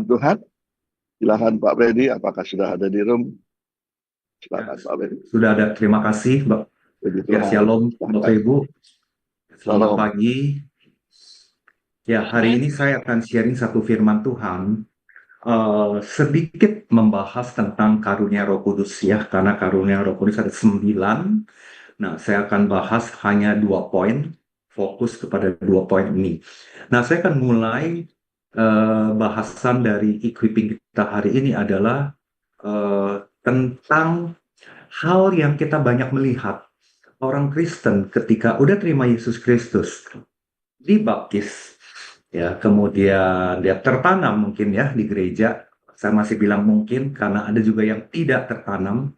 Tuhan. Silakan Pak Freddy, apakah sudah ada di room? Ya, Silakan Pak Freddy. sudah ada. Terima kasih, Mbak. Puji Ya, Tuhan. shalom, Bapak Silakan. Ibu. Selamat Shalom. pagi. Ya, hari ini saya akan sharing satu firman Tuhan, sedikit membahas tentang karunia Roh Kudus ya, karena karunia Roh Kudus ada 9. Nah, saya akan bahas hanya 2 poin, fokus kepada 2 poin ini. Nah, saya akan mulai bahasan dari equipping kita hari ini adalah tentang hal yang kita banyak melihat. Orang Kristen ketika udah terima Yesus Kristus, dibaptis, ya, kemudian dia tertanam mungkin ya di gereja. Saya masih bilang mungkin karena ada juga yang tidak tertanam.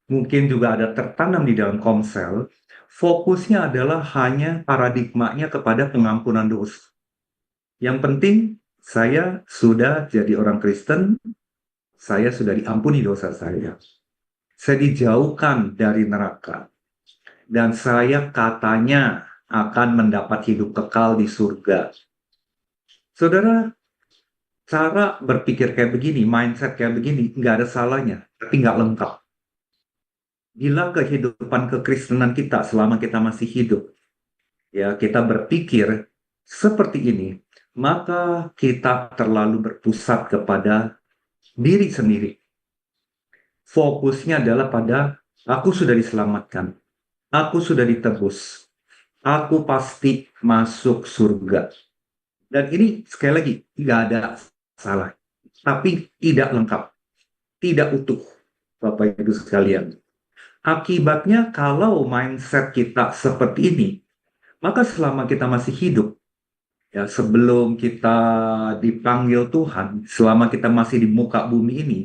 Mungkin juga ada tertanam di dalam komsel. Fokusnya adalah hanya paradigmanya kepada pengampunan dosa. Yang penting saya sudah jadi orang Kristen, saya sudah diampuni dosa saya. Saya dijauhkan dari neraka. Dan saya katanya akan mendapat hidup kekal di surga. Saudara, cara berpikir kayak begini, mindset kayak begini, nggak ada salahnya, tapi nggak lengkap. Bila kehidupan kekristenan kita selama kita masih hidup, ya kita berpikir seperti ini, maka kita terlalu berpusat kepada diri sendiri. Fokusnya adalah pada, aku sudah diselamatkan, aku sudah ditebus, aku pasti masuk surga. Dan ini sekali lagi nggak ada salah, tapi tidak lengkap, tidak utuh, Bapak Ibu sekalian. Akibatnya kalau mindset kita seperti ini, maka selama kita masih hidup, ya sebelum kita dipanggil Tuhan, selama kita masih di muka bumi ini,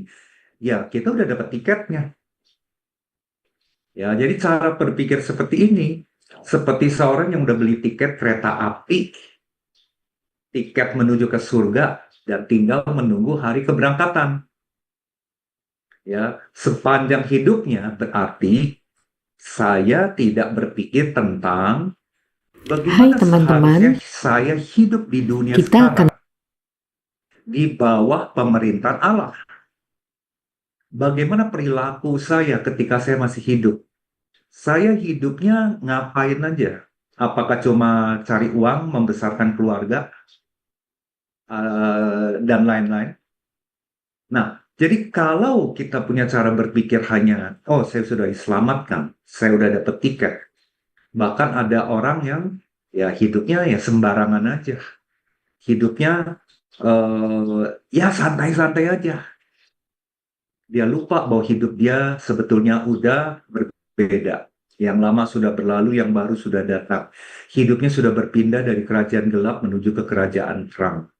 ya kita udah dapat tiketnya. Ya, jadi cara berpikir seperti ini, seperti seorang yang udah beli tiket kereta api, tiket menuju ke surga, dan tinggal menunggu hari keberangkatan. Ya, sepanjang hidupnya berarti saya tidak berpikir tentang Hai bagaimana seharusnya teman-teman, saya hidup di dunia kita akan sekarang di bawah pemerintahan Allah. Bagaimana perilaku saya ketika saya masih hidup? Saya hidupnya ngapain aja? Apakah cuma cari uang, membesarkan keluarga, dan lain-lain? Nah, jadi kalau kita punya cara berpikir hanya, oh saya sudah diselamatkan, saya sudah dapat tiket. Bahkan ada orang yang ya hidupnya ya sembarangan aja. Hidupnya ya santai-santai aja. Dia lupa bahwa hidup dia sebetulnya udah berbeda. Yang lama sudah berlalu, yang baru sudah datang. Hidupnya sudah berpindah dari kerajaan gelap menuju ke kerajaan terang.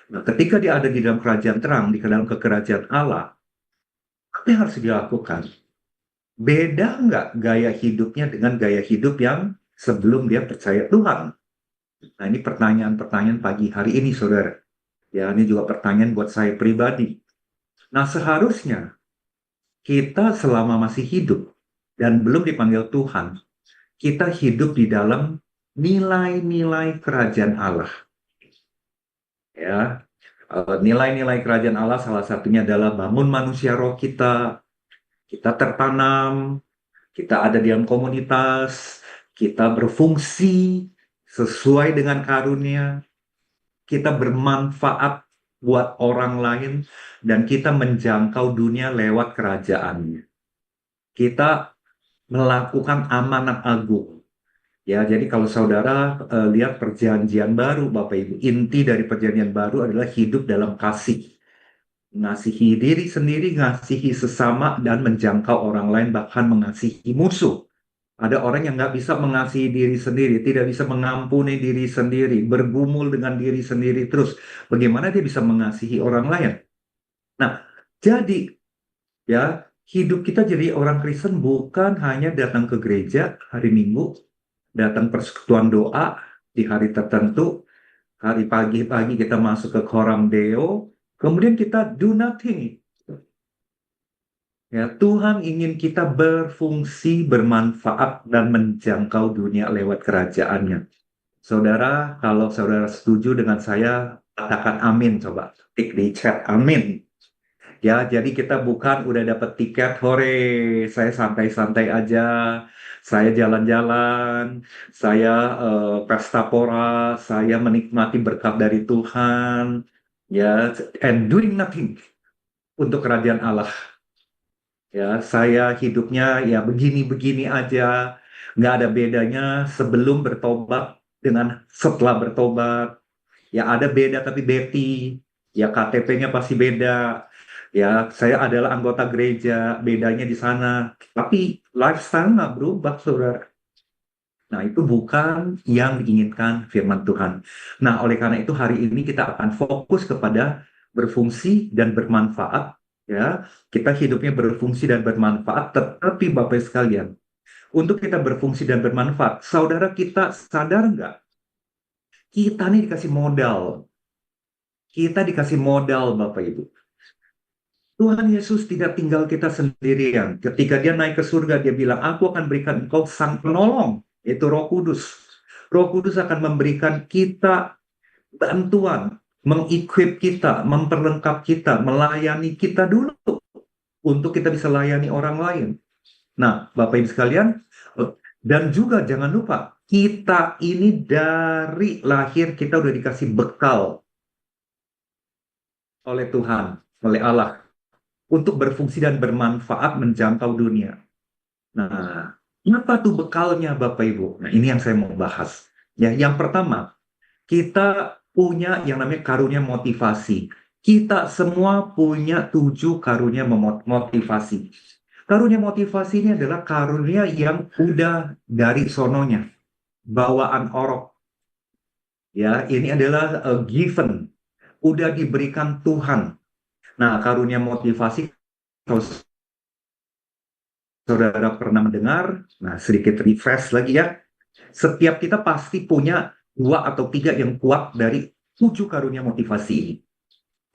Nah, ketika dia ada di dalam kerajaan terang, di dalam kerajaan Allah, apa yang harus dilakukan? Beda nggak gaya hidupnya dengan gaya hidup yang sebelum dia percaya Tuhan? Nah, ini pertanyaan-pertanyaan pagi hari ini, saudara. Ya, ini juga pertanyaan buat saya pribadi. Nah, seharusnya kita selama masih hidup dan belum dipanggil Tuhan, kita hidup di dalam nilai-nilai kerajaan Allah. Ya, nilai-nilai kerajaan Allah salah satunya adalah bangun manusia roh kita, kita tertanam, kita ada di dalam komunitas, kita berfungsi sesuai dengan karunia, kita bermanfaat buat orang lain, dan kita menjangkau dunia lewat kerajaannya. Kita melakukan amanat agung. Ya, jadi kalau saudara lihat perjanjian baru, Bapak Ibu, inti dari perjanjian baru adalah hidup dalam kasih. Mengasihi diri sendiri, mengasihi sesama, dan menjangkau orang lain, bahkan mengasihi musuh. Ada orang yang nggak bisa mengasihi diri sendiri, tidak bisa mengampuni diri sendiri, bergumul dengan diri sendiri terus. Bagaimana dia bisa mengasihi orang lain? Nah, jadi ya hidup kita jadi orang Kristen bukan hanya datang ke gereja hari Minggu, datang persekutuan doa di hari tertentu, hari pagi-pagi kita masuk ke koram Deo, kemudian kita do nothing. Ya, Tuhan ingin kita berfungsi, bermanfaat, dan menjangkau dunia lewat kerajaannya. Saudara, kalau saudara setuju dengan saya, Katakan amin, coba ketik di chat amin. Ya, jadi kita bukan udah dapat tiket, hore, saya santai-santai aja, saya jalan-jalan, saya pesta pora, saya menikmati berkat dari Tuhan, ya, and doing nothing untuk kerajaan Allah. Ya, saya hidupnya ya begini-begini aja, nggak ada bedanya sebelum bertobat dengan setelah bertobat. Ya ada beda tapi Betty, ya KTP-nya pasti beda. Ya saya adalah anggota gereja, bedanya di sana. Tapi lifestyle nggak berubah, saudara. Nah itu bukan yang diinginkan firman Tuhan. Nah oleh karena itu hari ini kita akan fokus kepada berfungsi dan bermanfaat. Ya, kita hidupnya berfungsi dan bermanfaat. Tetapi Bapak sekalian, untuk kita berfungsi dan bermanfaat, saudara kita sadar nggak? Kita nih dikasih modal. Kita dikasih modal, Bapak Ibu. Tuhan Yesus tidak tinggal kita sendirian. Ketika dia naik ke surga, dia bilang, aku akan berikan engkau sang penolong, yaitu Roh Kudus. Roh Kudus akan memberikan kita bantuan, mengequip kita, memperlengkap kita, melayani kita dulu, untuk kita bisa layani orang lain. Nah, Bapak Ibu sekalian, dan juga jangan lupa, kita ini dari lahir, kita udah dikasih bekal oleh Tuhan, oleh Allah, untuk berfungsi dan bermanfaat menjangkau dunia. Nah, apa tuh bekalnya Bapak Ibu? Nah, ini yang saya mau bahas. Ya, yang pertama, kita punya yang namanya karunia motivasi. Kita semua punya 7 karunia motivasi. Karunia motivasi ini adalah karunia yang udah dari sononya, bawaan orok. Ya, ini adalah given, udah diberikan Tuhan. Nah, karunia motivasi, kalau saudara pernah mendengar, nah sedikit refresh lagi ya. Setiap kita pasti punya 2 atau 3 yang kuat dari 7 karunia motivasi ini.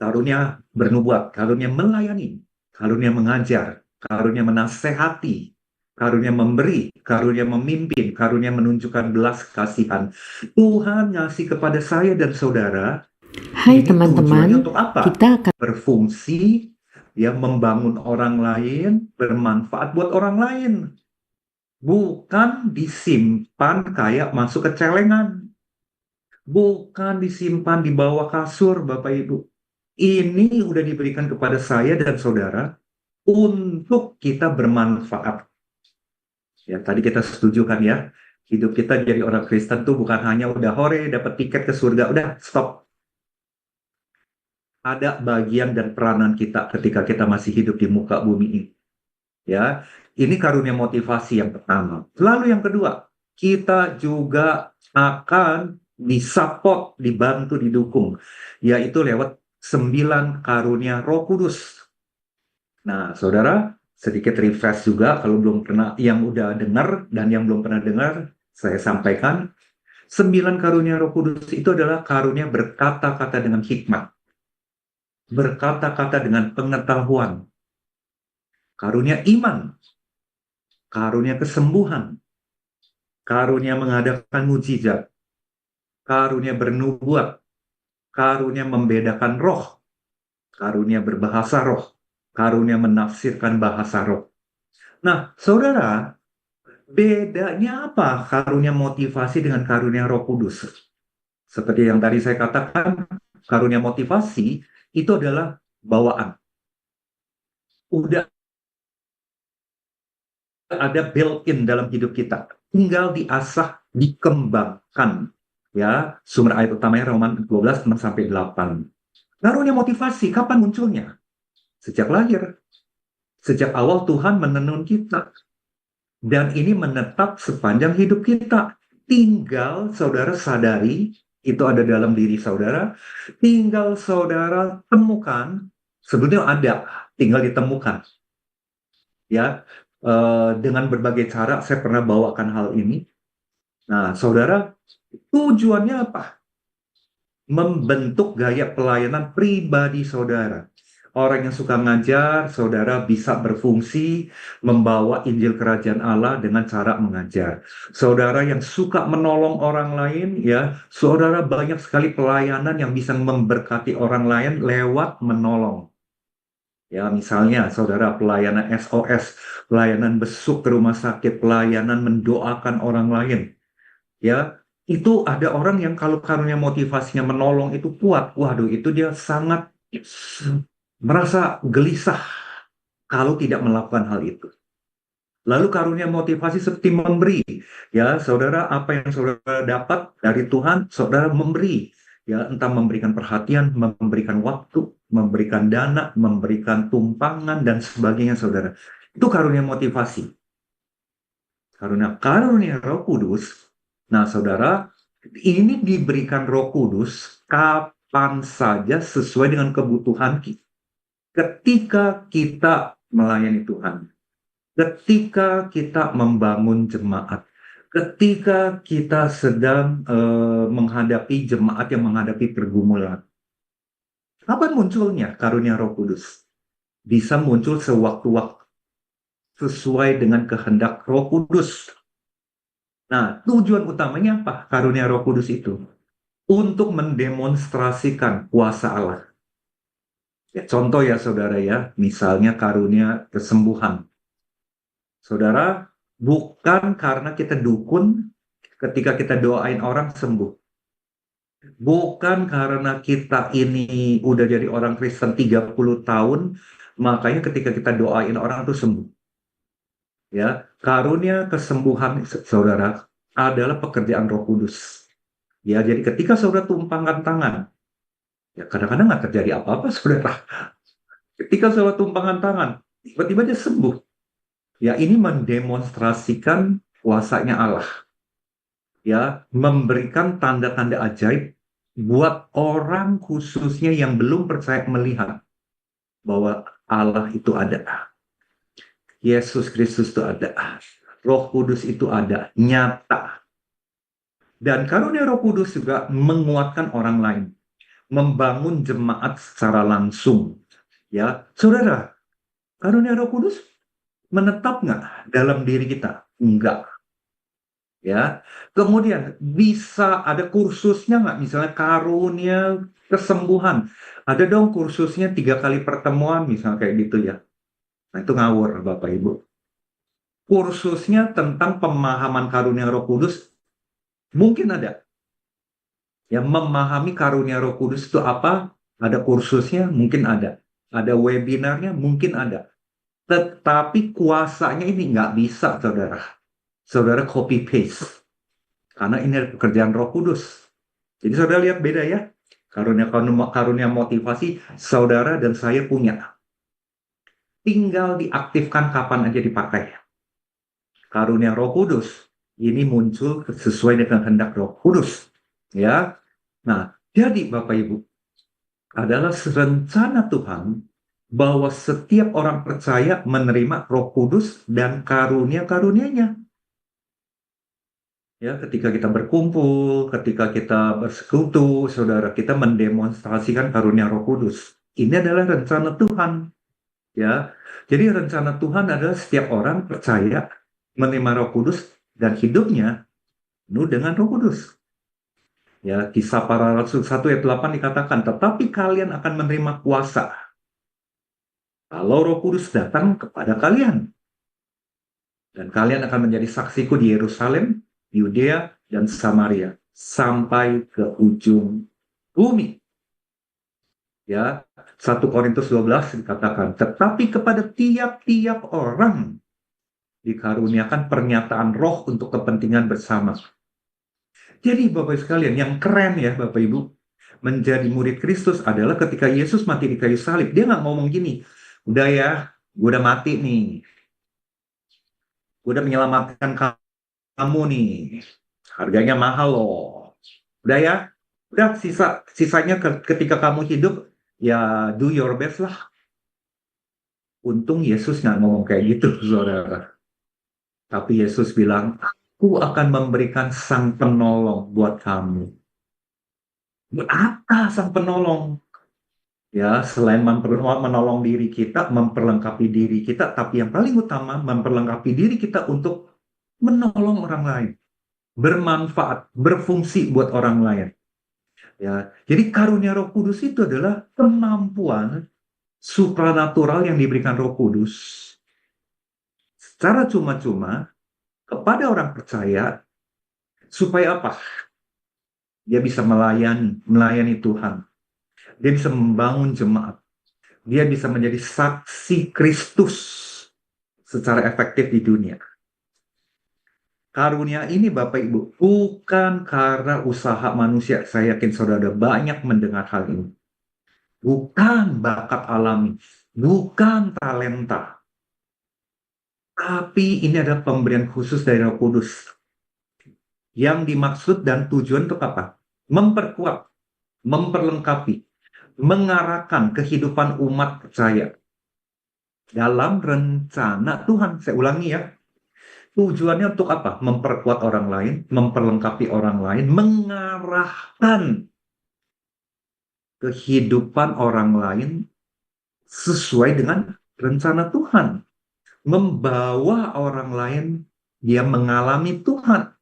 Karunia bernubuat, karunia melayani, karunia mengajar, karunia menasehati, karunia memberi, karunia memimpin, karunia menunjukkan belas kasihan. Tuhan ngasih kepada saya dan saudara, Hai ini tujuannya teman-teman, untuk apa? kita akan Berfungsi, ya membangun orang lain, bermanfaat buat orang lain. Bukan disimpan kayak masuk ke celengan. Bukan disimpan di bawah kasur, Bapak Ibu. Ini udah diberikan kepada saya dan saudara untuk kita bermanfaat. Ya, tadi kita setuju kan ya, hidup kita jadi orang Kristen tuh bukan hanya udah hore, dapat tiket ke surga, udah stop. Ada bagian dan peranan kita ketika kita masih hidup di muka bumi ini. Ya, ini karunia motivasi yang pertama. Lalu yang kedua, kita juga akan disupport, dibantu, didukung, yaitu lewat 9 karunia Roh Kudus. Nah, saudara, sedikit refresh juga kalau belum pernah, yang udah dengar dan yang belum pernah dengar, saya sampaikan. 9 karunia Roh Kudus itu adalah karunia berkata-kata dengan hikmat, berkata-kata dengan pengetahuan, karunia iman, karunia kesembuhan, karunia mengadakan mujizat, karunia bernubuat, karunia membedakan roh, karunia berbahasa roh, karunia menafsirkan bahasa roh. Nah, saudara, bedanya apa karunia motivasi dengan karunia Roh Kudus? Seperti yang tadi saya katakan, karunia motivasi itu adalah bawaan. Udah ada built-in dalam hidup kita. Tinggal diasah, dikembangkan. Ya, sumber ayat utamanya Roma 12, 6-8. Karunia motivasi, kapan munculnya? Sejak lahir. Sejak awal Tuhan menenun kita. Dan ini menetap sepanjang hidup kita. Tinggal saudara sadari, itu ada dalam diri saudara. Tinggal saudara temukan, sebetulnya ada, tinggal ditemukan. Ya, dengan berbagai cara saya pernah bawakan hal ini. Nah, saudara, tujuannya apa? Membentuk gaya pelayanan pribadi saudara. Orang yang suka ngajar, saudara bisa berfungsi membawa Injil Kerajaan Allah dengan cara mengajar. Saudara yang suka menolong orang lain, ya, saudara banyak sekali pelayanan yang bisa memberkati orang lain lewat menolong. Ya, misalnya saudara pelayanan SOS, pelayanan besuk ke rumah sakit, pelayanan mendoakan orang lain. Ya, itu ada orang yang kalau karunia motivasinya menolong itu kuat. Waduh, itu dia sangat merasa gelisah kalau tidak melakukan hal itu. Lalu karunia motivasi seperti memberi, ya saudara, apa yang saudara dapat dari Tuhan, saudara memberi, ya entah memberikan perhatian, memberikan waktu, memberikan dana, memberikan tumpangan dan sebagainya, saudara. Itu karunia motivasi. Karunia Roh Kudus, nah saudara, ini diberikan Roh Kudus kapan saja sesuai dengan kebutuhan kita. Ketika kita melayani Tuhan, ketika kita membangun jemaat, ketika kita sedang menghadapi jemaat yang menghadapi pergumulan. Kapan munculnya karunia Roh Kudus? Bisa muncul sewaktu-waktu sesuai dengan kehendak Roh Kudus. Nah, tujuan utamanya apa karunia Roh Kudus itu? Untuk mendemonstrasikan kuasa Allah. Ya, contoh ya saudara ya, misalnya karunia kesembuhan. Saudara, bukan karena kita dukun ketika kita doain orang sembuh. Bukan karena kita ini udah jadi orang Kristen 30 tahun, makanya ketika kita doain orang itu sembuh. Ya, karunia kesembuhan saudara adalah pekerjaan Roh Kudus. Ya, jadi ketika saudara tumpangkan tangan, ya kadang-kadang nggak terjadi apa-apa saudara. Ketika saudara tumpangkan tangan, tiba-tiba dia sembuh. Ya, ini mendemonstrasikan kuasanya Allah. Ya, memberikan tanda-tanda ajaib buat orang khususnya yang belum percaya melihat bahwa Allah itu ada. Yesus Kristus itu ada. Roh Kudus itu ada, nyata. Dan karunia Roh Kudus juga menguatkan orang lain, membangun jemaat secara langsung. Ya, saudara, karunia Roh Kudus menetap nggak dalam diri kita? Enggak. Ya, kemudian bisa ada kursusnya nggak? Misalnya karunia kesembuhan, ada dong kursusnya 3 kali pertemuan, misalnya kayak gitu ya. Nah itu ngawur Bapak Ibu. Kursusnya tentang pemahaman karunia Roh Kudus mungkin ada. Ya, memahami karunia Roh Kudus itu apa? Ada kursusnya mungkin ada. Ada webinarnya mungkin ada. Tetapi kuasanya ini nggak bisa, saudara. Saudara copy paste. Karena ini adalah pekerjaan Roh Kudus. Jadi saudara lihat beda ya. Karunia motivasi saudara dan saya punya. Tinggal diaktifkan kapan aja dipakai. Karunia Roh Kudus ini muncul sesuai dengan kehendak Roh Kudus. Ya. Nah, jadi Bapak Ibu, adalah rencana Tuhan bahwa setiap orang percaya menerima Roh Kudus dan karunia-karunia-Nya. Ya, ketika kita berkumpul, ketika kita bersekutu, saudara kita mendemonstrasikan karunia Roh Kudus. Ini adalah rencana Tuhan. Ya, jadi rencana Tuhan adalah setiap orang percaya menerima Roh Kudus dan hidupnya penuh dengan Roh Kudus. Ya, Kisah Para Rasul 1 ayat 8 dikatakan, tetapi kalian akan menerima kuasa kalau Roh Kudus datang kepada kalian. Dan kalian akan menjadi saksiku di Yerusalem, Yudea, dan Samaria sampai ke ujung bumi. Ya, 1 Korintus 12 dikatakan, tetapi kepada tiap-tiap orang dikaruniakan pernyataan roh untuk kepentingan bersama. Jadi Bapak sekalian, yang keren ya Bapak Ibu, menjadi murid Kristus adalah ketika Yesus mati di kayu salib, dia nggak ngomong gini, udah ya, gue udah mati nih, gue udah menyelamatkan kamu nih, harganya mahal loh. Udah ya, udah sisanya ketika kamu hidup ya do your best lah. Untung Yesus nggak ngomong kayak gitu, saudara. Tapi Yesus bilang, aku akan memberikan sang penolong buat kamu. Buat apa sang penolong? Ya, selain menolong diri kita, memperlengkapi diri kita, tapi yang paling utama memperlengkapi diri kita untuk menolong orang lain, bermanfaat, berfungsi buat orang lain. Ya, jadi karunia Roh Kudus itu adalah kemampuan supranatural yang diberikan Roh Kudus secara cuma-cuma kepada orang percaya supaya apa? Dia bisa melayani Tuhan. Dia bisa membangun jemaat. Dia bisa menjadi saksi Kristus secara efektif di dunia. Karunia ini Bapak Ibu bukan karena usaha manusia. Saya yakin saudara banyak mendengar hal ini. Bukan bakat alami, bukan talenta. Tapi ini adalah pemberian khusus dari Roh Kudus. Yang dimaksud dan tujuan untuk apa? Memperkuat, memperlengkapi, mengarahkan kehidupan umat percaya dalam rencana Tuhan. Saya ulangi ya. Tujuannya untuk apa? Memperkuat orang lain, memperlengkapi orang lain, mengarahkan kehidupan orang lain sesuai dengan rencana Tuhan. Membawa orang lain dia mengalami Tuhan.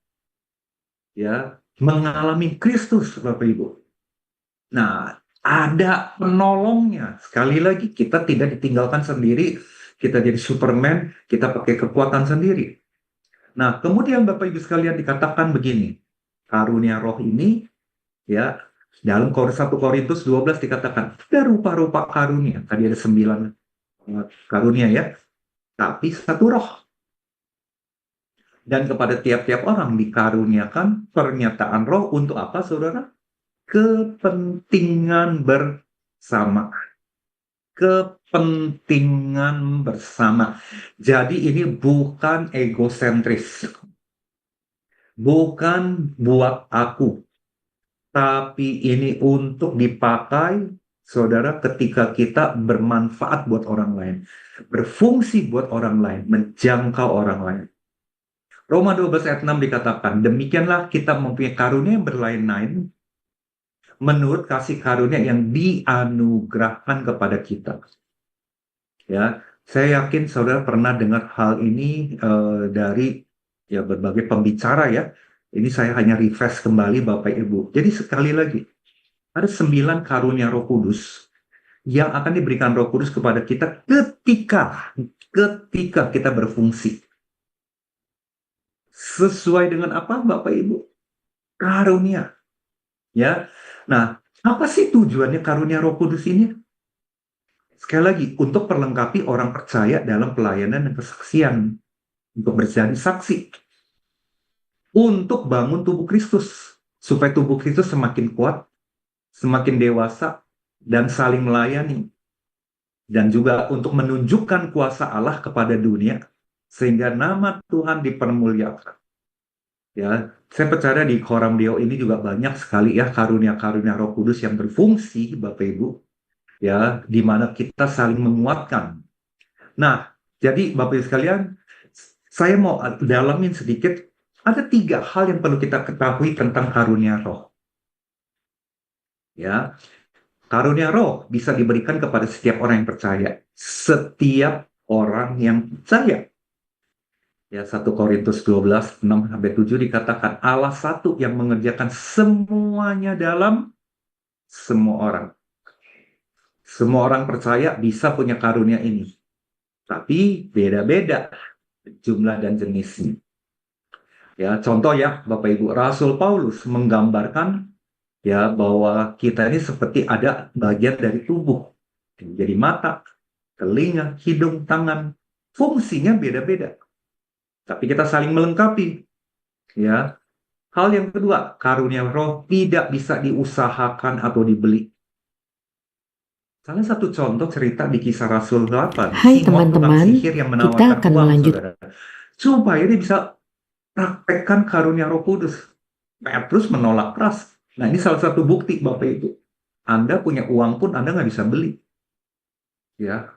Ya, mengalami Kristus, Bapak Ibu. Nah, ada penolongnya. Sekali lagi, kita tidak ditinggalkan sendiri. Kita jadi Superman, kita pakai kekuatan sendiri. Nah, kemudian Bapak Ibu sekalian dikatakan begini. Karunia roh ini, ya, dalam 1 Korintus 12 dikatakan, ada rupa-rupa karunia. Tadi ada 9 karunia ya. Tapi satu roh. Dan kepada tiap-tiap orang dikaruniakan pernyataan roh untuk apa, saudara? Kepentingan bersama. Kepentingan bersama. Jadi ini bukan egosentris. Bukan buat aku. Tapi ini untuk dipakai, saudara, ketika kita bermanfaat buat orang lain. Berfungsi buat orang lain. Menjangkau orang lain. Roma 12 ayat 6 dikatakan, demikianlah kita mempunyai karunia yang berlain-lain menurut kasih karunia yang dianugerahkan kepada kita. Ya, saya yakin saudara pernah dengar hal ini dari ya berbagai pembicara ya. Ini saya hanya refresh kembali Bapak Ibu. Jadi sekali lagi, ada 9 karunia Roh Kudus yang akan diberikan Roh Kudus kepada kita ketika kita berfungsi. Sesuai dengan apa Bapak Ibu? Karunia. Ya. Nah, apa sih tujuannya karunia Roh Kudus ini? Sekali lagi, untuk perlengkapi orang percaya dalam pelayanan dan kesaksian. Untuk menjadi saksi. Untuk bangun tubuh Kristus. Supaya tubuh Kristus semakin kuat, semakin dewasa, dan saling melayani. Dan juga untuk menunjukkan kuasa Allah kepada dunia. Sehingga nama Tuhan dipermuliakan. Ya, saya percaya di Koram Deo ini juga banyak sekali ya karunia-karunia Roh Kudus yang berfungsi, Bapak Ibu. Ya, di mana kita saling menguatkan. Nah, jadi Bapak Ibu sekalian, saya mau dalamin sedikit. Ada 3 hal yang perlu kita ketahui tentang karunia roh. Ya, karunia roh bisa diberikan kepada setiap orang yang percaya. Setiap orang yang percaya. Ya, 1 Korintus 12, 6-7 dikatakan Allah satu yang mengerjakan semuanya dalam semua orang. Semua orang percaya bisa punya karunia ini. Tapi beda-beda jumlah dan jenisnya. Ya, contoh ya, Bapak Ibu, Rasul Paulus menggambarkan ya bahwa kita ini seperti ada bagian dari tubuh. Jadi mata, telinga, hidung, tangan, fungsinya beda-beda. Tapi kita saling melengkapi. Ya. Hal yang kedua, karunia roh tidak bisa diusahakan atau dibeli. Salah satu contoh cerita di Kisah Rasul 8. Hai Simon tukang teman-teman, sihir yang kita menawarkan akan uang, melanjutkan. saudara. Supaya dia bisa praktekkan karunia Roh Kudus. Petrus menolak keras. Nah, ini salah satu bukti, Bapak Ibu. Anda punya uang pun Anda nggak bisa beli. Ya,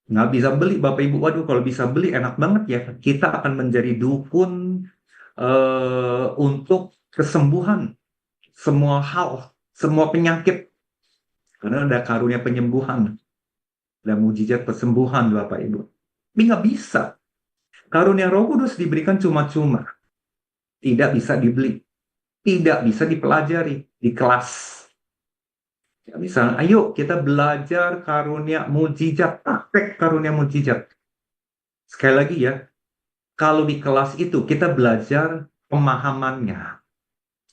nggak bisa beli, Bapak Ibu. Waduh, kalau bisa beli enak banget ya. Kita akan menjadi dukun untuk kesembuhan semua hal, semua penyakit. Karena ada karunia penyembuhan dan mujizat kesembuhan, Bapak Ibu. Ini nggak bisa. Karunia Roh Kudus diberikan cuma-cuma, tidak bisa dibeli, tidak bisa dipelajari di kelas. Ya, misalnya, ayo kita belajar karunia mujizat, praktek karunia mujizat. Sekali lagi ya, kalau di kelas itu kita belajar pemahamannya,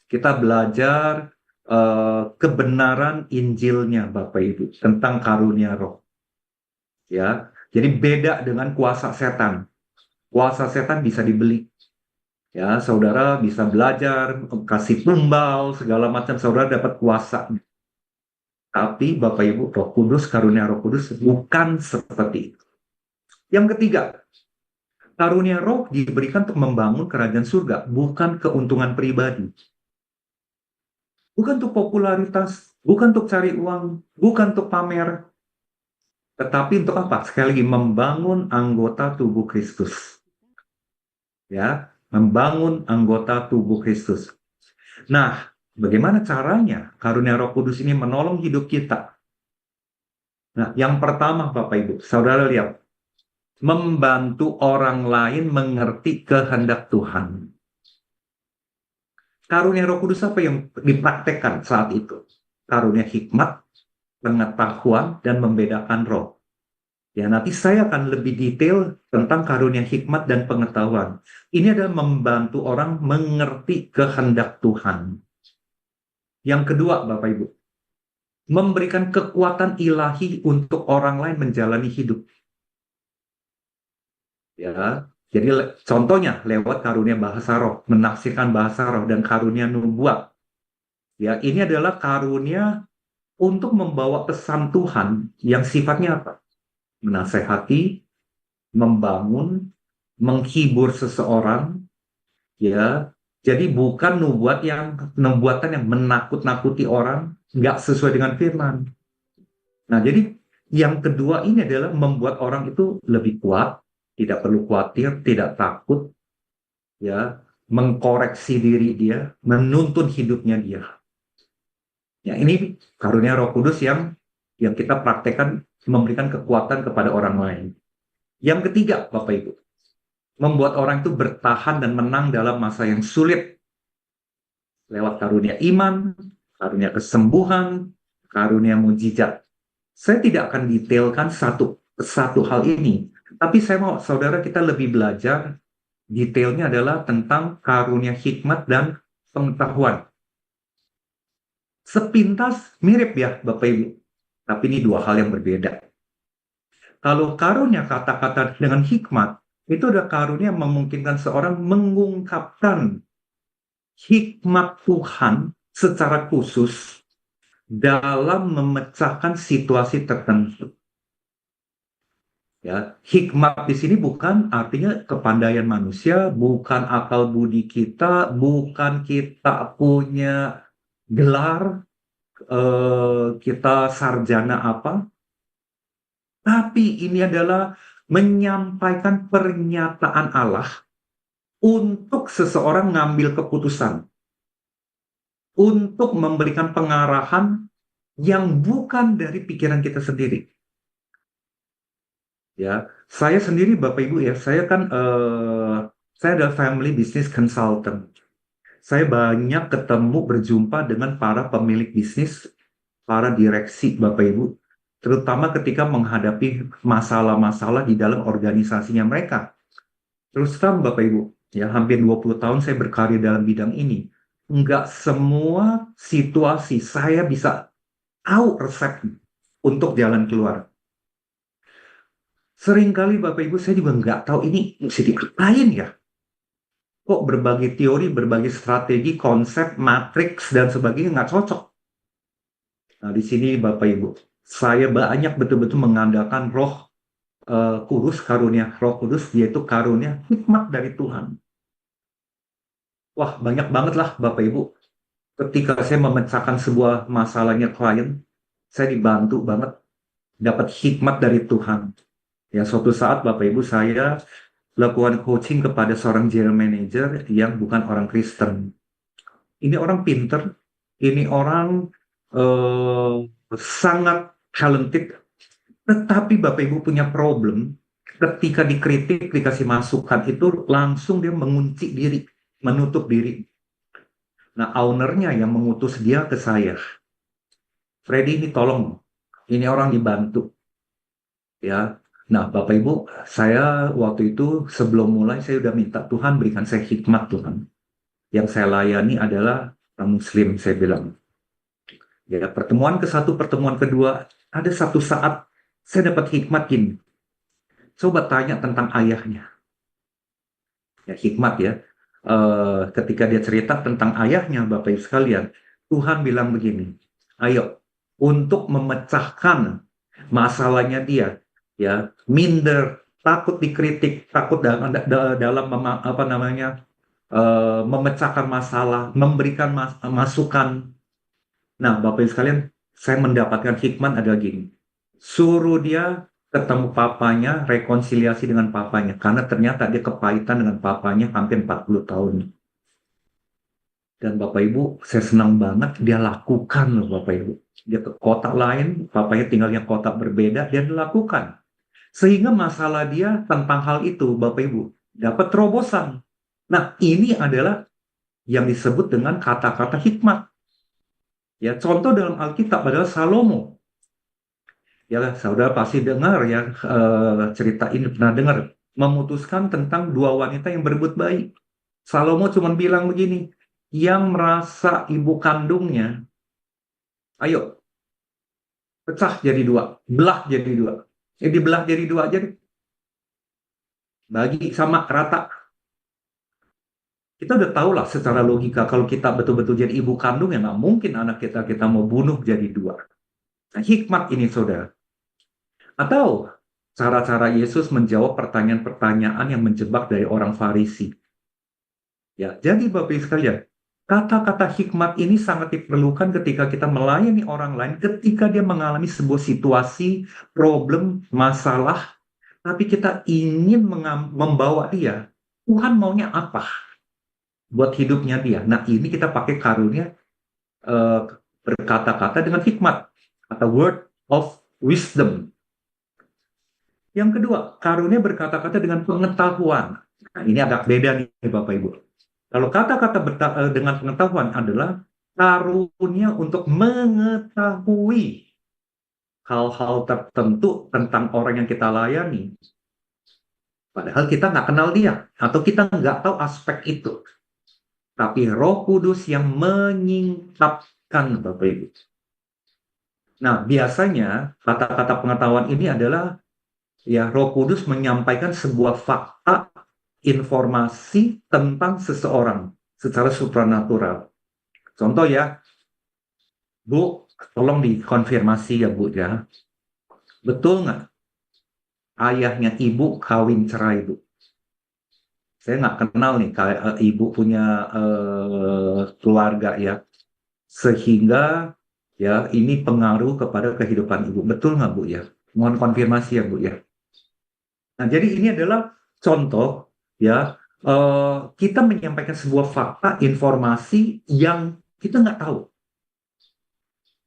kita belajar kebenaran Injilnya, Bapak Ibu, tentang karunia Roh. Ya, jadi beda dengan kuasa setan. Kuasa setan bisa dibeli. Ya, saudara bisa belajar, kasih tumbal, segala macam, saudara dapat kuasa. Tapi Bapak Ibu, Roh Kudus, karunia Roh Kudus bukan seperti itu. Yang ketiga, karunia Roh diberikan untuk membangun kerajaan surga, bukan keuntungan pribadi. Bukan untuk popularitas, bukan untuk cari uang, bukan untuk pamer, tetapi untuk apa? Sekali lagi, membangun anggota tubuh Kristus. Ya, membangun anggota tubuh Kristus. Nah, bagaimana caranya karunia Roh Kudus ini menolong hidup kita? Nah, yang pertama Bapak Ibu, saudara lihat, membantu orang lain mengerti kehendak Tuhan. Karunia Roh Kudus apa yang dipraktekkan saat itu? Karunia hikmat, pengetahuan, dan membedakan roh. Ya, nanti saya akan lebih detail tentang karunia hikmat dan pengetahuan. Ini adalah membantu orang mengerti kehendak Tuhan. Yang kedua, Bapak Ibu, memberikan kekuatan ilahi untuk orang lain menjalani hidup. Ya, jadi contohnya lewat karunia bahasa roh, menafsirkan bahasa roh dan karunia nubuat. Ya, ini adalah karunia untuk membawa pesan Tuhan yang sifatnya apa? Menasehati, membangun, menghibur seseorang, ya. Jadi bukan nubuatan yang menakut-nakuti orang, nggak sesuai dengan firman. Nah, jadi yang kedua ini adalah membuat orang itu lebih kuat, tidak perlu khawatir, tidak takut, ya, mengkoreksi diri dia, menuntun hidupnya dia. Ya, ini karunia Roh Kudus yang kita praktekkan memberikan kekuatan kepada orang lain. Yang ketiga, Bapak Ibu, membuat orang itu bertahan dan menang dalam masa yang sulit lewat karunia iman, karunia kesembuhan, karunia mujizat. Saya tidak akan detailkan satu hal ini, tapi saya mau saudara kita lebih belajar detailnya adalah tentang karunia hikmat dan pengetahuan. Sepintas mirip ya Bapak Ibu, tapi ini dua hal yang berbeda. Kalau karunia kata-kata dengan hikmat, itu ada karunia yang memungkinkan seorang mengungkapkan hikmat Tuhan secara khusus dalam memecahkan situasi tertentu. Ya, hikmat di sini bukan artinya kepandaian manusia, bukan akal budi kita, bukan kita punya gelar, kita sarjana apa, tapi ini adalah menyampaikan pernyataan Allah untuk seseorang ngambil keputusan, untuk memberikan pengarahan yang bukan dari pikiran kita sendiri. Ya, saya sendiri Bapak Ibu ya, saya kan saya adalah family business consultant. Saya banyak ketemu berjumpa dengan para pemilik bisnis, para direksi Bapak Ibu, terutama ketika menghadapi masalah-masalah di dalam organisasinya mereka. Terus terang Bapak Ibu, ya hampir 20 tahun saya berkarir dalam bidang ini. Enggak semua situasi saya bisa tahu resep untuk jalan keluar. Seringkali Bapak Ibu saya juga nggak tahu ini mesti diapain ya. Kok berbagai teori, berbagai strategi, konsep, matriks, dan sebagainya nggak cocok. Nah di sini Bapak Ibu, saya banyak betul-betul mengandalkan roh kudus, karunia roh kudus, yaitu karunia hikmat dari Tuhan. Wah banyak banget lah Bapak Ibu. Ketika saya memecahkan sebuah masalahnya klien, saya dibantu banget dapat hikmat dari Tuhan. Ya, suatu saat Bapak Ibu saya lakukan coaching kepada seorang general manager yang bukan orang Kristen. Ini orang pinter, ini orang sangat talented, tetapi Bapak Ibu punya problem, ketika dikritik, dikasih masukan, itu langsung dia mengunci diri, menutup diri. Nah, ownernya yang mengutus dia ke saya. Freddy, ini tolong, ini orang dibantu. Ya, nah Bapak Ibu, saya waktu itu sebelum mulai, saya udah minta Tuhan berikan saya hikmat Tuhan. Yang saya layani adalah orang Muslim, saya bilang. Ya, pertemuan ke satu, pertemuan kedua, ada satu saat saya dapat hikmat gini. Coba tanya tentang ayahnya. Ya, hikmat ya. Ketika dia cerita tentang ayahnya, Bapak Ibu sekalian, Tuhan bilang begini, ayo, untuk memecahkan masalahnya dia, ya, minder, takut dikritik, takut dalam apa namanya, memecahkan masalah, memberikan masukan. Nah, Bapak Ibu sekalian, saya mendapatkan hikmat adalah gini. Suruh dia ketemu papanya, rekonsiliasi dengan papanya. Karena ternyata dia kepahitan dengan papanya hampir 40 tahun. Dan Bapak Ibu, saya senang banget dia lakukan loh Bapak Ibu. Dia ke kota lain, papanya tinggalnya kota berbeda, dia lakukan. Sehingga masalah dia tentang hal itu, Bapak Ibu, dapat terobosan. Nah, ini adalah yang disebut dengan kata-kata hikmat. Ya, contoh dalam Alkitab adalah Salomo. Ya, saudara pasti dengar ya, cerita ini pernah dengar. Memutuskan tentang dua wanita yang berebut bayi. Salomo cuma bilang begini, yang merasa ibu kandungnya, ayo pecah jadi dua, belah jadi dua. Dibelah jadi dua aja deh. Bagi sama rata. Kita udah tahu lah secara logika, kalau kita betul-betul jadi ibu kandung, ya nggak mungkin anak kita mau bunuh jadi dua. Nah, hikmat ini saudara. Atau cara-cara Yesus menjawab pertanyaan-pertanyaan yang menjebak dari orang Farisi. Ya, jadi Bapak Ibu sekalian, kata-kata hikmat ini sangat diperlukan ketika kita melayani orang lain, ketika dia mengalami sebuah situasi, problem, masalah, tapi kita ingin membawa dia, Tuhan maunya apa buat hidupnya dia. Nah, ini kita pakai karunia berkata-kata dengan hikmat, atau word of wisdom. Yang kedua, karunia berkata-kata dengan pengetahuan. Nah, ini agak beda nih Bapak Ibu. Kalau kata-kata dengan pengetahuan adalah karunia untuk mengetahui hal-hal tertentu tentang orang yang kita layani. Padahal kita nggak kenal dia, atau kita nggak tahu aspek itu. Tapi Roh Kudus yang menyingkapkan, Bapak Ibu. Nah, biasanya kata-kata pengetahuan ini adalah ya Roh Kudus menyampaikan sebuah fakta, informasi tentang seseorang secara supranatural. Contoh ya, Bu, tolong dikonfirmasi ya Bu ya. Betul nggak ayahnya Ibu kawin cerai Bu? Saya nggak kenal nih Ibu punya keluarga ya. Sehingga ya ini pengaruh kepada kehidupan Ibu. Betul nggak Bu ya? Mohon konfirmasi ya Bu ya. Nah, jadi ini adalah contoh ya, kita menyampaikan sebuah fakta, informasi yang kita nggak tahu.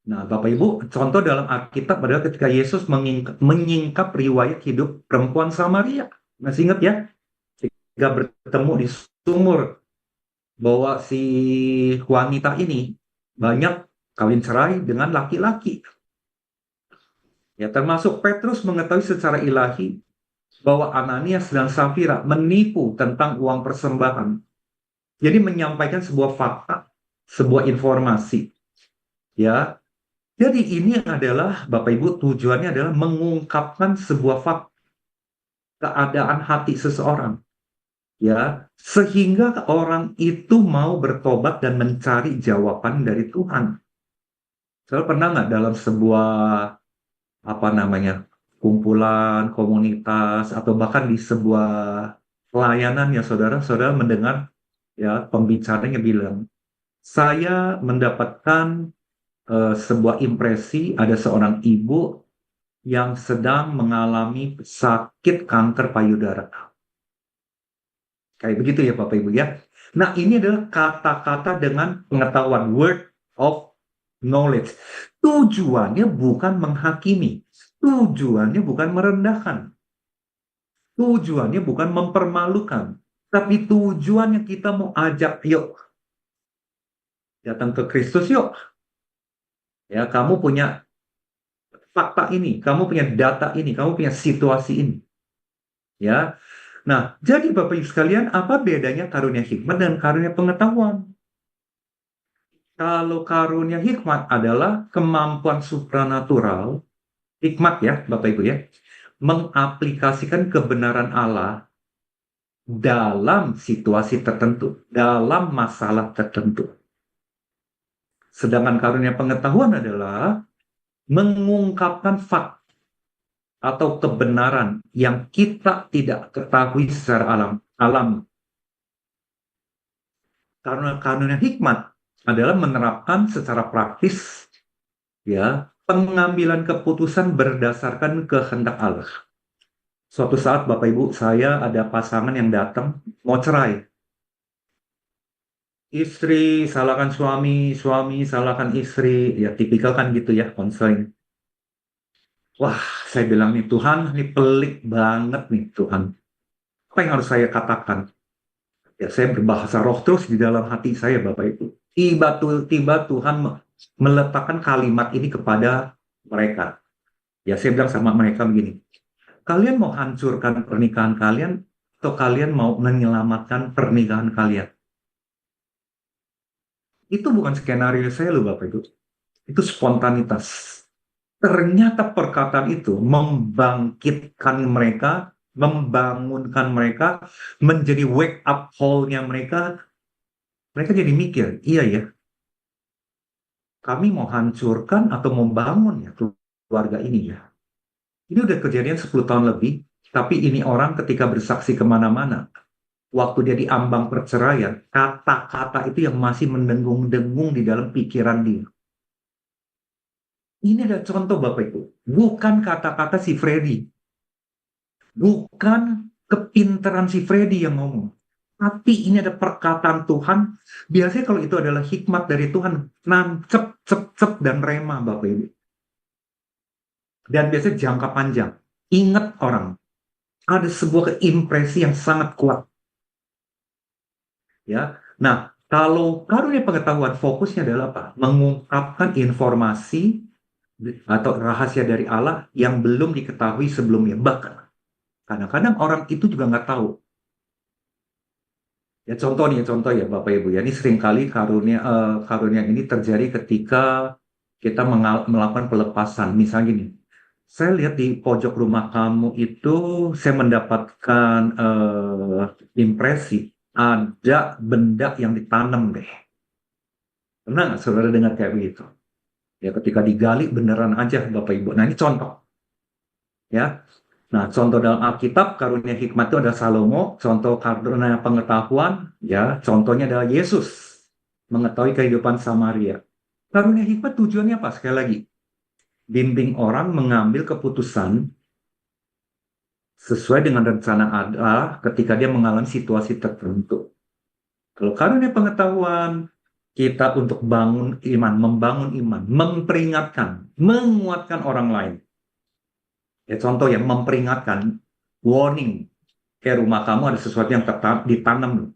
Nah, Bapak Ibu, contoh dalam Alkitab adalah ketika Yesus menyingkap riwayat hidup perempuan Samaria. Masih ingat ya? Ketika bertemu di sumur, bahwa si wanita ini banyak kawin cerai dengan laki-laki. Ya, termasuk Petrus mengetahui secara ilahi bahwa Ananias dan Safira menipu tentang uang persembahan. Jadi menyampaikan sebuah fakta, sebuah informasi. Ya. Jadi ini adalah Bapak Ibu, tujuannya adalah mengungkapkan sebuah fakta, keadaan hati seseorang. Ya, sehingga orang itu mau bertobat dan mencari jawaban dari Tuhan. Saya pernah nggak dalam sebuah apa namanya, kumpulan, komunitas, atau bahkan di sebuah pelayanan ya saudara-saudara mendengar ya pembicaranya bilang, saya mendapatkan sebuah impresi ada seorang ibu yang sedang mengalami sakit kanker payudara. Kayak begitu ya Bapak Ibu ya. Nah, ini adalah kata-kata dengan pengetahuan, word of knowledge. Tujuannya bukan menghakimi, tujuannya bukan merendahkan, tujuannya bukan mempermalukan, tapi tujuannya kita mau ajak, yuk datang ke Kristus yuk. Ya, kamu punya fakta ini, kamu punya data ini, kamu punya situasi ini. Ya. Nah, jadi Bapak Ibu sekalian, apa bedanya karunia hikmat dan karunia pengetahuan? Kalau karunia hikmat adalah kemampuan supranatural, hikmat ya Bapak Ibu ya, mengaplikasikan kebenaran Allah dalam situasi tertentu, dalam masalah tertentu. Sedangkan karunia pengetahuan adalah mengungkapkan fakta atau kebenaran yang kita tidak ketahui secara alam. Karena karunia hikmat adalah menerapkan secara praktis ya pengambilan keputusan berdasarkan kehendak Allah. Suatu saat Bapak Ibu, saya ada pasangan yang datang mau cerai. Istri salahkan suami, suami salahkan istri, ya tipikal kan gitu ya konseling. Wah, saya bilang nih Tuhan, ini pelik banget nih Tuhan. Apa yang harus saya katakan? Ya, saya berbahasa roh terus di dalam hati saya, Bapak Ibu. Tiba-tiba Tuhan meletakkan kalimat ini kepada mereka. Ya, saya bilang sama mereka begini, kalian mau hancurkan pernikahan kalian, atau kalian mau menyelamatkan pernikahan kalian? Itu bukan skenario saya loh, Bapak Ibu. Itu spontanitas. Ternyata perkataan itu membangkitkan mereka, membangunkan mereka, menjadi wake up call-nya mereka. Mereka jadi mikir, iya ya, kami mau hancurkan atau membangun ya keluarga ini ya. Ini udah kejadian 10 tahun lebih, tapi ini orang ketika bersaksi kemana-mana, waktu dia di ambang perceraian, kata-kata itu yang masih mendengung-dengung di dalam pikiran dia. Ini ada contoh Bapak Ibu, bukan kata-kata si Freddy, bukan kepintaran si Freddy yang ngomong. Tapi ini ada perkataan Tuhan. Biasanya kalau itu adalah hikmat dari Tuhan, nancep, cep, cep, dan rema, Bapak Ibu. Dan biasanya jangka panjang. Ingat orang, ada sebuah impresi yang sangat kuat. Ya, nah kalau karunia pengetahuan fokusnya adalah apa? Mengungkapkan informasi atau rahasia dari Allah yang belum diketahui sebelumnya. Bahkan kadang-kadang orang itu juga nggak tahu. Ya contoh ya Bapak Ibu ya, ini seringkali karunia ini terjadi ketika kita melakukan pelepasan. Misalnya gini, saya lihat di pojok rumah kamu itu saya mendapatkan impresi ada benda yang ditanam deh. Pernah nggak saudara dengar kayak begitu? Ya ketika digali beneran aja Bapak Ibu. Nah ini contoh ya. Nah, contoh dalam Alkitab, karunia hikmat itu ada Salomo, contoh karunia pengetahuan, ya, contohnya adalah Yesus, mengetahui kehidupan Samaria. Karunia hikmat tujuannya apa? Sekali lagi, bimbing orang mengambil keputusan sesuai dengan rencana Allah ketika dia mengalami situasi tertentu. Kalau karunia pengetahuan, kita untuk bangun iman, membangun iman, memperingatkan, menguatkan orang lain. Ya, contoh yang memperingatkan, warning, kayak rumah kamu ada sesuatu yang ditanam,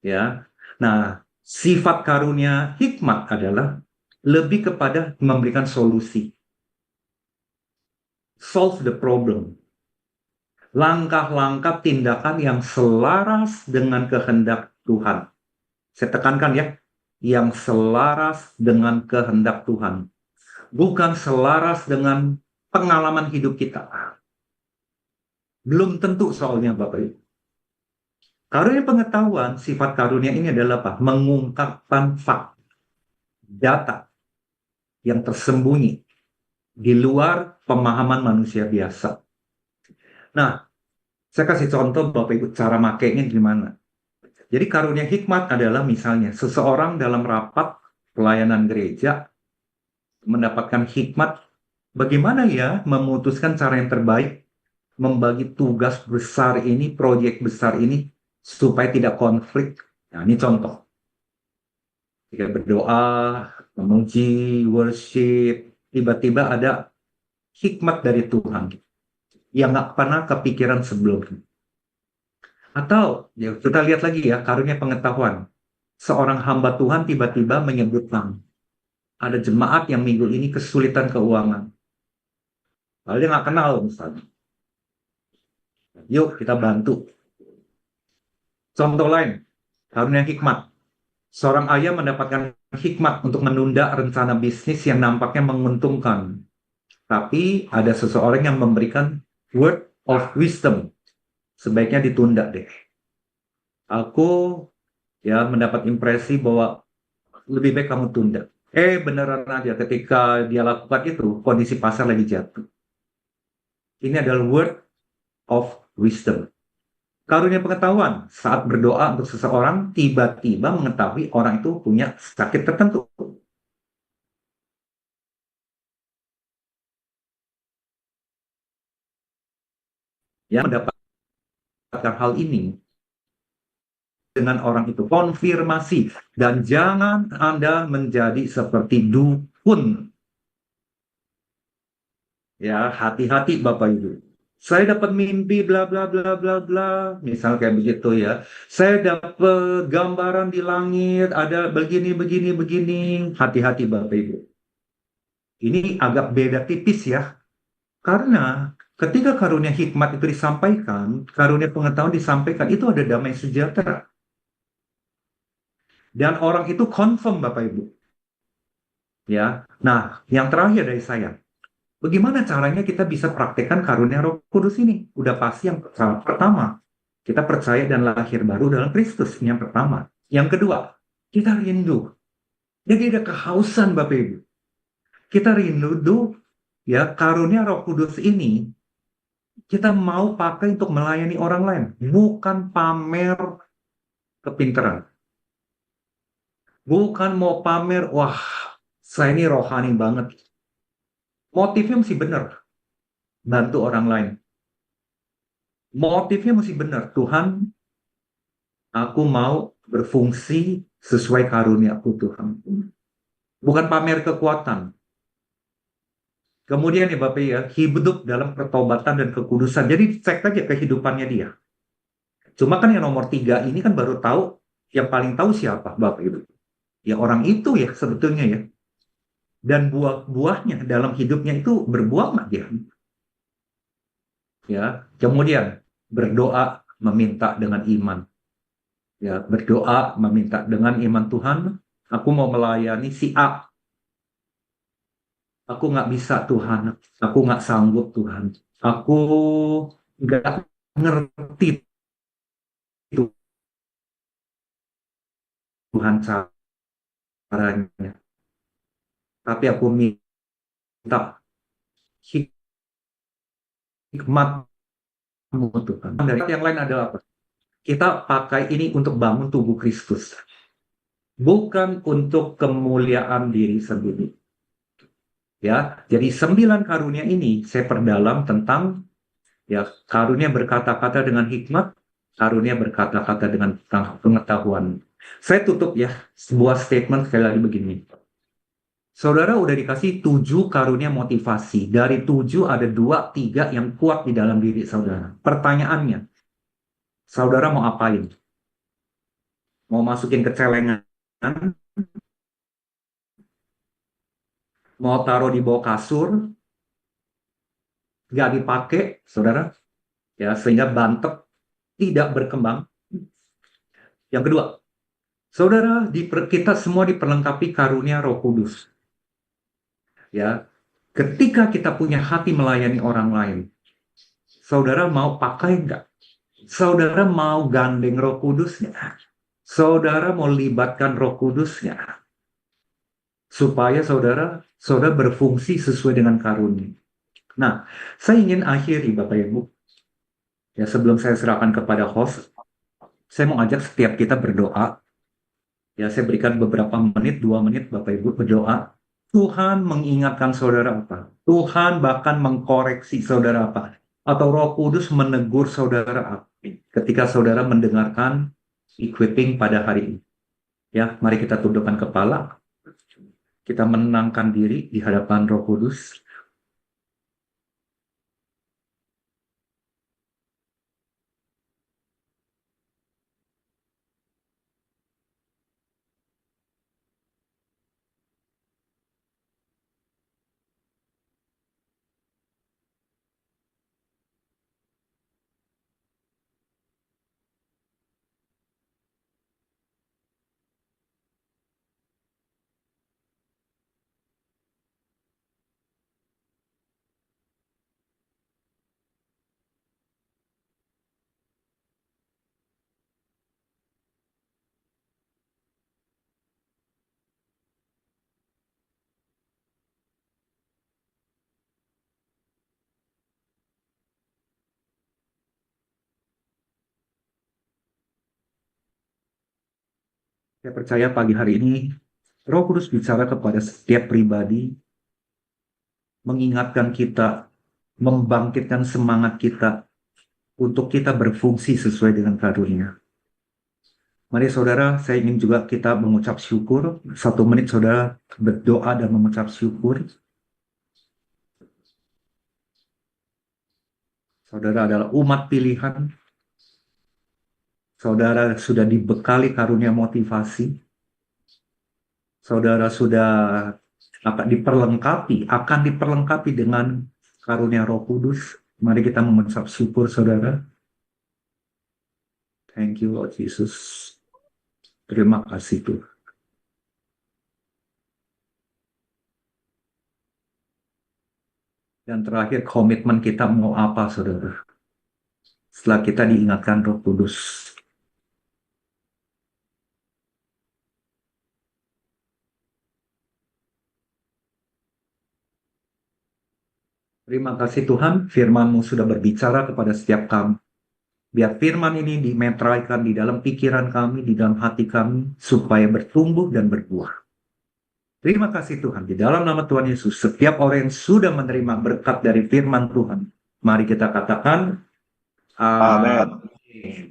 ya. Nah, sifat karunia hikmat adalah lebih kepada memberikan solusi, solve the problem, langkah-langkah tindakan yang selaras dengan kehendak Tuhan. Saya tekankan ya, yang selaras dengan kehendak Tuhan, bukan selaras dengan pengalaman hidup kita. Belum tentu soalnya Bapak Ibu. Karunia pengetahuan, sifat karunia ini adalah apa? Mengungkapkan fakta, data yang tersembunyi di luar pemahaman manusia biasa. Nah, saya kasih contoh Bapak Ibu cara makainya gimana. Jadi karunia hikmat adalah misalnya seseorang dalam rapat pelayanan gereja mendapatkan hikmat bagaimana ya memutuskan cara yang terbaik membagi tugas besar ini, proyek besar ini supaya tidak konflik. Nah, ini contoh. Jika berdoa, memuji, worship, tiba-tiba ada hikmat dari Tuhan yang nggak pernah kepikiran sebelumnya. Atau ya, kita lihat lagi ya, karunia pengetahuan. Seorang hamba Tuhan tiba-tiba menyebutkan, ada jemaat yang minggu ini kesulitan keuangan. Lalu dia nggak kenal misalnya. Yuk kita bantu. Contoh lain, karunia hikmat. Seorang ayah mendapatkan hikmat untuk menunda rencana bisnis yang nampaknya menguntungkan. Tapi ada seseorang yang memberikan word of wisdom. Sebaiknya ditunda deh. Aku ya mendapat impresi bahwa lebih baik kamu tunda. Beneran aja ketika dia lakukan itu, kondisi pasar lagi jatuh. Ini adalah word of wisdom. Karunia pengetahuan, saat berdoa untuk seseorang, tiba-tiba mengetahui orang itu punya sakit tertentu. Yang mendapatkan hal ini dengan orang itu, konfirmasi. Dan jangan Anda menjadi seperti dukun. Ya, hati-hati Bapak Ibu. Saya dapat mimpi bla bla bla bla bla, misal kayak begitu ya. Saya dapat gambaran di langit ada begini begini begini. Hati-hati Bapak Ibu. Ini agak beda tipis ya. Karena ketika karunia hikmat itu disampaikan, karunia pengetahuan disampaikan, itu ada damai sejahtera. Dan orang itu confirm Bapak Ibu. Ya. Nah, yang terakhir dari saya. Bagaimana caranya kita bisa praktekkan karunia Roh Kudus ini? Udah pasti yang pertama, kita percaya dan lahir baru dalam Kristus. Ini yang pertama. Yang kedua, kita rindu. Jadi ada kehausan Bapak Ibu. Kita rindu ya karunia Roh Kudus ini kita mau pakai untuk melayani orang lain, bukan pamer kepintaran. Bukan mau pamer, wah, saya ini rohani banget. Motifnya mesti benar, bantu orang lain. Motifnya mesti benar, Tuhan, aku mau berfungsi sesuai karunia-Ku Tuhan. Bukan pamer kekuatan. Kemudian ya Bapak ya, hidup dalam pertobatan dan kekudusan. Jadi cek aja kehidupannya dia. Cuma kan yang nomor 3 ini kan baru tahu, yang paling tahu siapa Bapak Ibu. Ya orang itu ya sebetulnya ya. Dan buah-buahnya dalam hidupnya itu berbuah nggak dia? Ya, kemudian berdoa meminta dengan iman. Ya, berdoa meminta dengan iman Tuhan. Aku mau melayani si A. Aku nggak bisa Tuhan. Aku nggak sanggup Tuhan. Aku nggak ngerti Tuhan caranya. Tapi aku minta hikmat-Mu Tuhan. Dari yang lain adalah apa? Kita pakai ini untuk bangun tubuh Kristus. Bukan untuk kemuliaan diri sendiri. Ya, jadi 9 karunia ini saya perdalam tentang ya karunia berkata-kata dengan hikmat, karunia berkata-kata dengan pengetahuan. Saya tutup ya sebuah statement sekali lagi begini. Saudara udah dikasih 7 karunia motivasi. Dari 7 ada 2, 3 yang kuat di dalam diri saudara. Pertanyaannya, saudara mau apain? Mau masukin ke celengan? Mau taruh di bawah kasur? Nggak dipakai, saudara? Ya, sehingga bantet tidak berkembang. Yang kedua, saudara, kita semua diperlengkapi karunia Roh Kudus. Ya, ketika kita punya hati melayani orang lain, saudara mau pakai nggak? Saudara mau gandeng Roh Kudusnya? Saudara mau libatkan Roh Kudusnya? Supaya saudara berfungsi sesuai dengan karunia. Nah, saya ingin akhiri Bapak Ibu. Ya, sebelum saya serahkan kepada host, saya mau ajak setiap kita berdoa. Ya, saya berikan beberapa menit, 2 menit Bapak Ibu berdoa. Tuhan mengingatkan saudara apa? Tuhan bahkan mengkoreksi saudara apa? Atau Roh Kudus menegur saudara apa? Ketika saudara mendengarkan equipping pada hari ini. Ya, mari kita tundukkan kepala. Kita menenangkan diri di hadapan Roh Kudus. Saya percaya pagi hari ini Roh Kudus bicara kepada setiap pribadi, mengingatkan kita, membangkitkan semangat kita untuk kita berfungsi sesuai dengan karunia. Mari saudara, saya ingin juga kita mengucap syukur. 1 menit saudara berdoa dan mengucap syukur. Saudara adalah umat pilihan. Saudara sudah dibekali karunia motivasi. Saudara sudah akan diperlengkapi dengan karunia Roh Kudus. Mari kita mengucap syukur saudara. Thank you Lord Jesus. Terima kasih Tuhan. Dan terakhir, komitmen kita mau apa saudara? Setelah kita diingatkan Roh Kudus. Terima kasih Tuhan, firman-Mu sudah berbicara kepada setiap kami. Biar firman ini dimetraikan di dalam pikiran kami, di dalam hati kami, supaya bertumbuh dan berbuah. Terima kasih Tuhan, di dalam nama Tuhan Yesus, setiap orang yang sudah menerima berkat dari firman Tuhan, mari kita katakan, Amin. Amin.